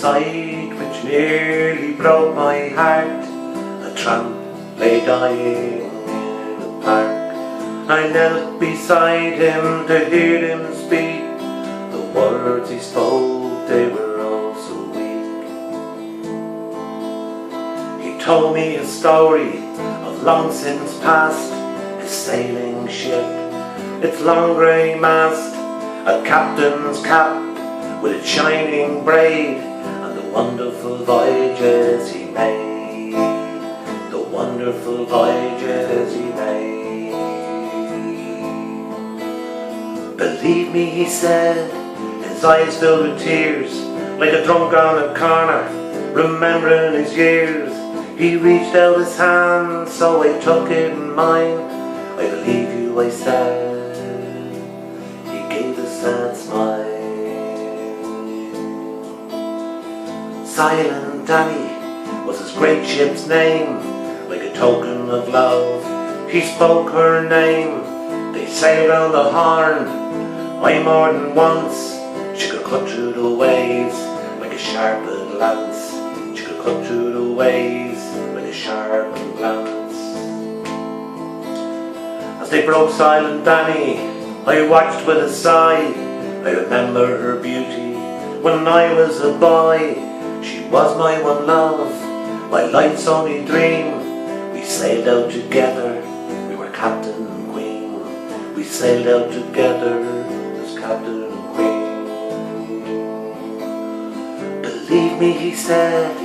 sight which nearly broke my heart. A tramp lay dying in the park. I knelt beside him to hear him speak. The words he spoke, they were all so weak. He told me a story of long since past, his sailing ship, its long grey mast, a captain's cap with its shining braid, and the wonderful voyages he made, the wonderful voyages he made. Believe me, he said, his eyes filled with tears, like a drunk on a corner, remembering his years. He reached out his hand, so I took it in mine. I believe you, I said. He gave a sad smile. Silent Danny was his great ship's name. Like a token of love, he spoke her name. They sailed round the Horn, I more than once. She could cut through the waves like a sharpened lance. She could cut through the waves like a sharpened lance. As they broke Silent Danny, I watched with a sigh. I remember her beauty when I was a boy. She was my one love, my life's only dream. We sailed out together, we were captain and queen. We sailed out together as captain and queen. Believe me, he said,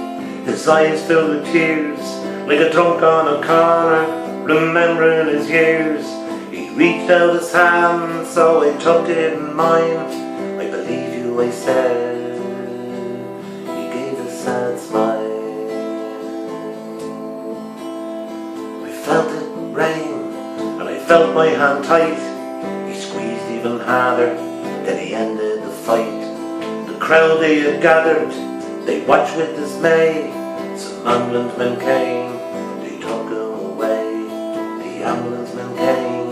his eyes filled with tears, like a drunk on a corner, remembering his years. He reached out his hand, so I took it in mine. I believe you, I said. He gave a sad smile. I felt it rain, and I felt my hand tight. He squeezed even harder, then he ended the fight. The crowd they had gathered, they watched with dismay. Some ambulance men came, they took him away. The ambulance men came,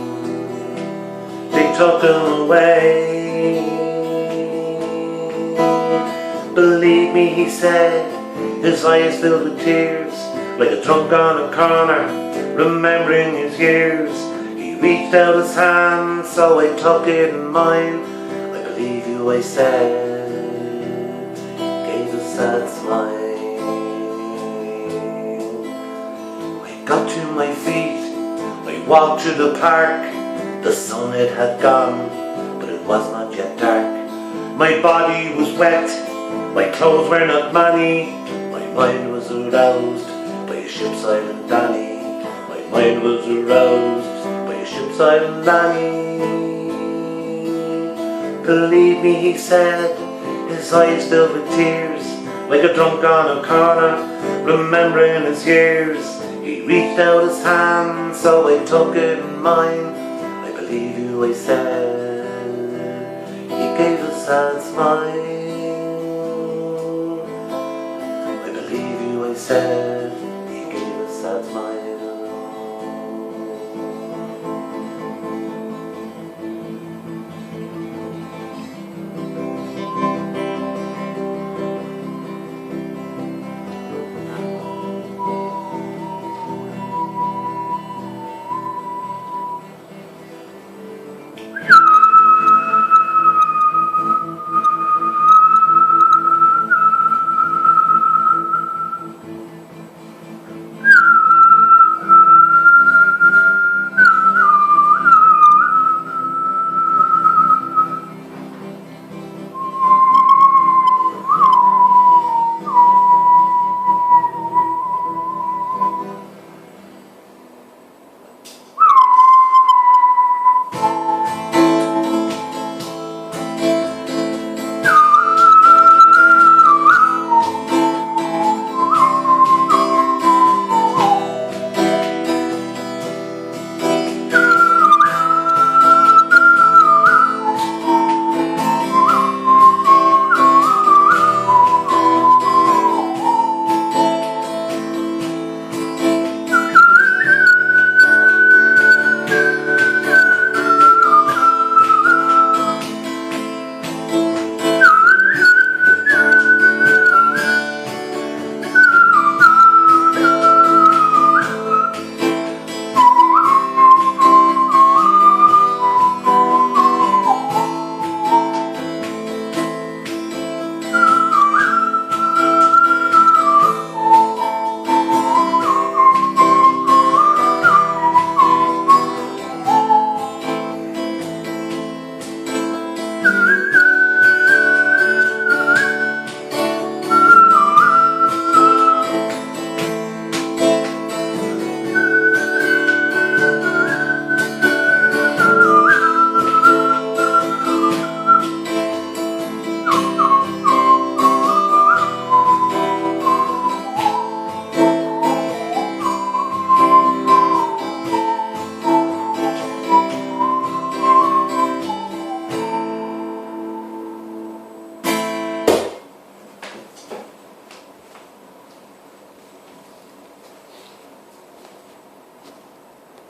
they took him away. Believe me, he said, his eyes filled with tears, like a drunk on a corner, remembering his years. He reached out his hand, so I took it in mine. I believe you, I said. Gave a sad smile. I got to my feet, I walked through the park. The sun, it had gone, but it was not yet dark. My body was wet, my clothes were not many. My mind was aroused by a ship Silent Danny. My mind was aroused by a ship Silent Danny. Believe me, he said, his eyes filled with tears, like a drunk on a corner, remembering his years. He reached out his hand, so I took it in mine. I believe you, I said. He gave a sad smile. I believe you, I said.